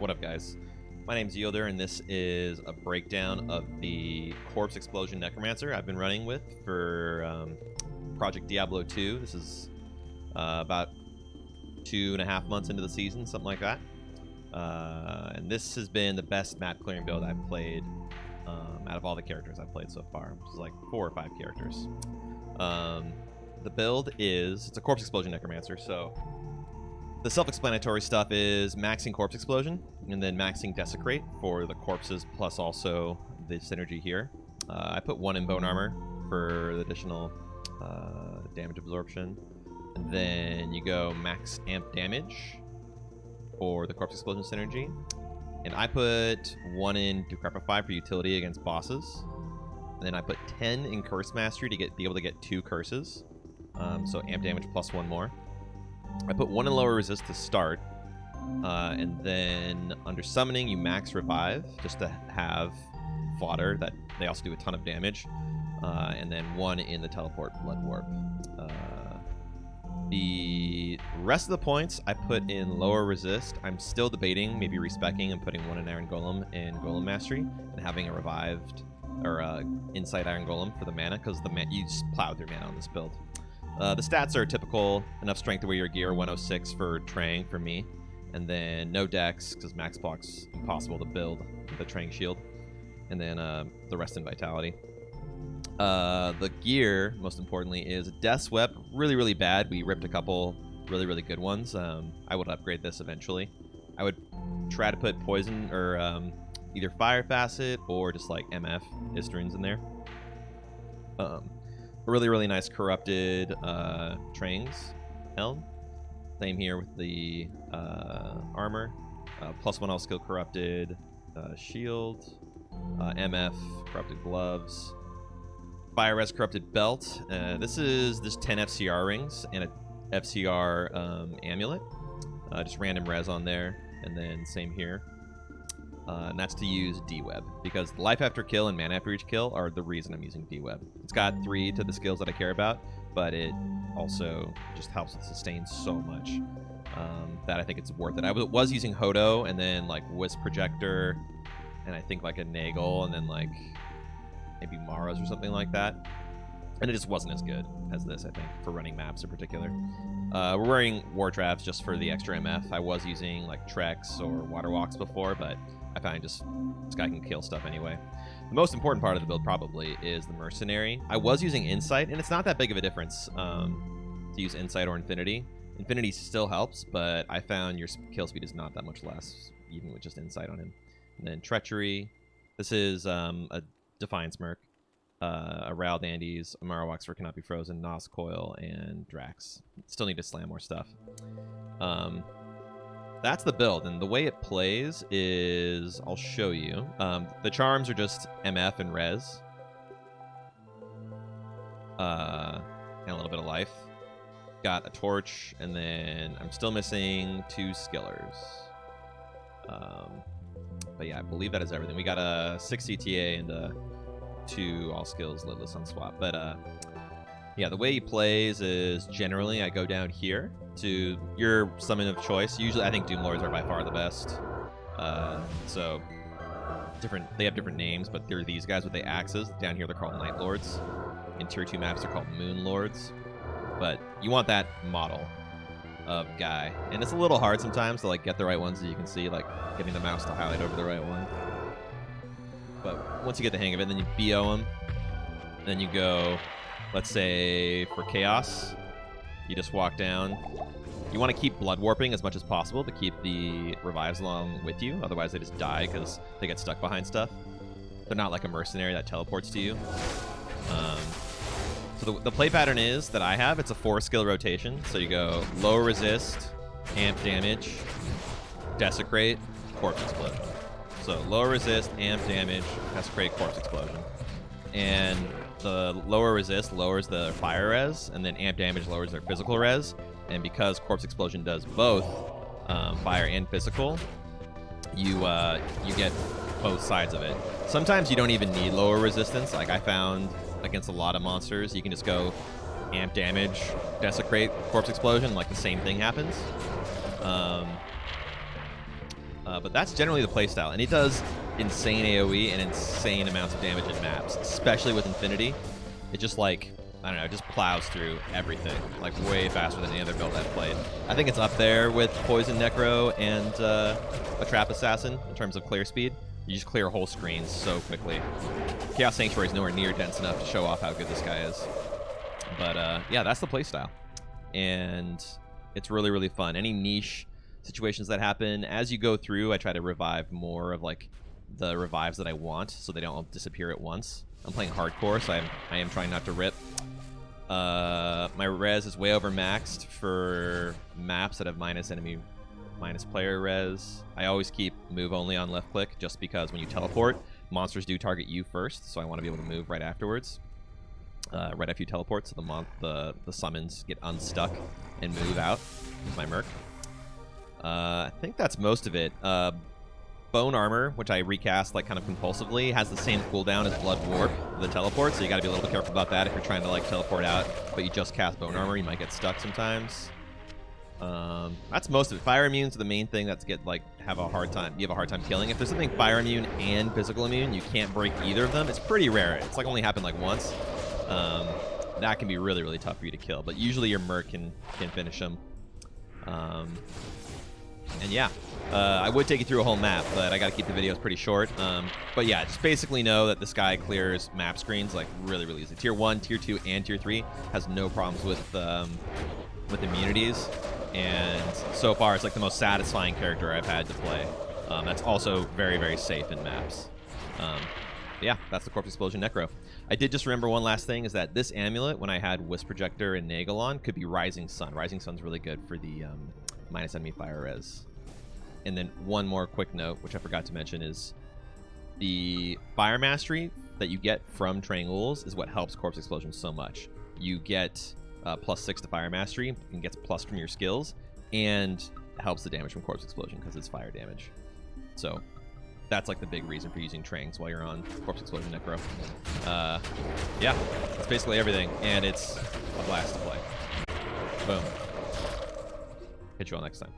What up, guys? My name's Yielder, and this is a breakdown of the Corpse Explosion Necromancer I've been running with for Project Diablo 2. This is about 2.5 months into the season, something like that. And this has been the best map clearing build I've played out of all the characters I've played so far, which is like 4 or 5 characters. The build is, it's a Corpse Explosion Necromancer, so the self-explanatory stuff is maxing Corpse Explosion and then maxing Desecrate for the corpses, plus also the synergy here. I put 1 in Bone Armor for the additional damage absorption. And then you go max amp damage for the Corpse Explosion synergy. And I put 1 in Decrepify for utility against bosses. And then I put 10 in Curse Mastery to be able to get 2 curses. So amp damage plus 1 more. I put 1 in lower resist to start, and then under summoning you max revive just to have fodder that they also do a ton of damage, and then 1 in the teleport blood warp. The rest of the points I put in lower resist. I'm still debating maybe respecking and putting 1 in Iron Golem and Golem Mastery and having a revived or Insight Iron Golem for the mana, because you just plow through mana on this build. The stats are typical, enough strength to wear your gear, 106 for Trang for me, and then no dex, because max block's impossible to build with a Trang shield, and then the rest in vitality. The gear, most importantly, is a Death Swept, really bad. We ripped a couple really good ones. I would upgrade this eventually. I would try to put Poison or either Fire Facet or just like MF Istrunes in there. Really nice corrupted Trangs helm. Same here with the armor. +1 all skill corrupted shield. MF corrupted gloves. Fire res corrupted belt. This is just 10 FCR rings and a FCR amulet. Just random res on there, and then same here. And that's to use D-Web, because life after kill and mana after each kill are the reason I'm using D-Web. It's got 3 to the skills that I care about, but it also just helps it sustain so much that I think it's worth it. I was using Hodo and then like Wisp Projector and I think like a Nagel and then like maybe Mara's or something like that. And it just wasn't as good as this, I think, for running maps in particular. We're wearing War Traps just for the extra MF. I was using like Trex or Water Walks before, but I find just this guy can kill stuff anyway. The most important part of the build probably is the Mercenary. I was using Insight, and it's not that big of a difference to use Insight or Infinity. Infinity still helps, but I found your kill speed is not that much less, even with just Insight on him. And then Treachery. This is a Defiance Merc. A Ral Dandies, a Marowak for Cannot Be Frozen, Nos Coil, and Drax. Still need to slam more stuff. That's the build, and the way it plays is, I'll show you. The charms are just MF and res. And a little bit of life. Got a torch, and then I'm still missing 2 skillers. But yeah, I believe that is everything. We got a 6 CTA and a 2 all skills lidless on swap. But yeah, the way he plays is generally I go down here to your summon of choice. Usually I think Doomlords are by far the best. So they have different names, but they're these guys with the axes. Down here they're called Night Lords. In tier 2 maps they're called Moon Lords. But you want that model of guy. And it's a little hard sometimes to like get the right ones, as you can see, like getting the mouse to highlight over the right one. But once you get the hang of it, then you BO them. Then you go, let's say, for Chaos. You just walk down. You want to keep Blood Warping as much as possible to keep the revives along with you. Otherwise, they just die because they get stuck behind stuff. They're not like a mercenary that teleports to you. So the play pattern is that I have, it's a 4-skill rotation. So you go low resist, amp damage, desecrate, corpse explode. So lower resist, amp damage, desecrate, corpse explosion. And the lower resist lowers the fire res, and then amp damage lowers their physical res. And because corpse explosion does both fire and physical, you get both sides of it. Sometimes you don't even need lower resistance. Like I found against a lot of monsters, you can just go amp damage, desecrate, corpse explosion, like the same thing happens. But that's generally the playstyle, and he does insane AoE and insane amounts of damage in maps, especially with Infinity. It just like, I don't know, it just plows through everything, like way faster than any other build I've played. I think it's up there with Poison Necro and a Trap Assassin in terms of clear speed. You just clear whole screens so quickly. Chaos Sanctuary is nowhere near dense enough to show off how good this guy is. But yeah, that's the playstyle. And it's really, really fun. Any niche situations that happen, as you go through, I try to revive more of like the revives that I want so they don't all disappear at once. I'm playing hardcore, so I am trying not to rip. My res is way over maxed for maps that have minus player res. I always keep move only on left click just because when you teleport, monsters do target you first, so I want to be able to move right afterwards. Right after you teleport, so the summons get unstuck and move out with my merc. I think that's most of it. Bone Armor, which I recast like kind of compulsively, has the same cooldown as Blood Warp, the teleport, so you gotta be a little bit careful about that if you're trying to like teleport out, but you just cast Bone Armor, you might get stuck sometimes. That's most of it. Fire Immune's the main thing that's have a hard time killing. If there's something Fire Immune and Physical Immune, you can't break either of them. It's pretty rare. It's like only happened like once. That can be really, really tough for you to kill, but usually your Merc can finish them. And yeah, I would take you through a whole map, but I gotta keep the videos pretty short. But yeah, just basically know that this guy clears map screens like really, really easy. Tier 1, Tier 2, and Tier 3 has no problems with immunities, and so far it's like the most satisfying character I've had to play. That's also very, very safe in maps. Yeah, that's the Corpse Explosion Necro. I did just remember one last thing, is that this amulet, when I had Wisp Projector and Nagel on, could be Rising Sun. Rising Sun's really good for the minus enemy fire res. And then one more quick note, which I forgot to mention, is the Fire Mastery that you get from Triangles is what helps Corpse Explosion so much. You get +6 to Fire Mastery, and gets plus from your skills, and helps the damage from Corpse Explosion because it's fire damage. So that's like the big reason for using Trangs while you're on Corpse Explosion Necro. Yeah, that's basically everything, and it's a blast to play. Boom. Hit you all next time.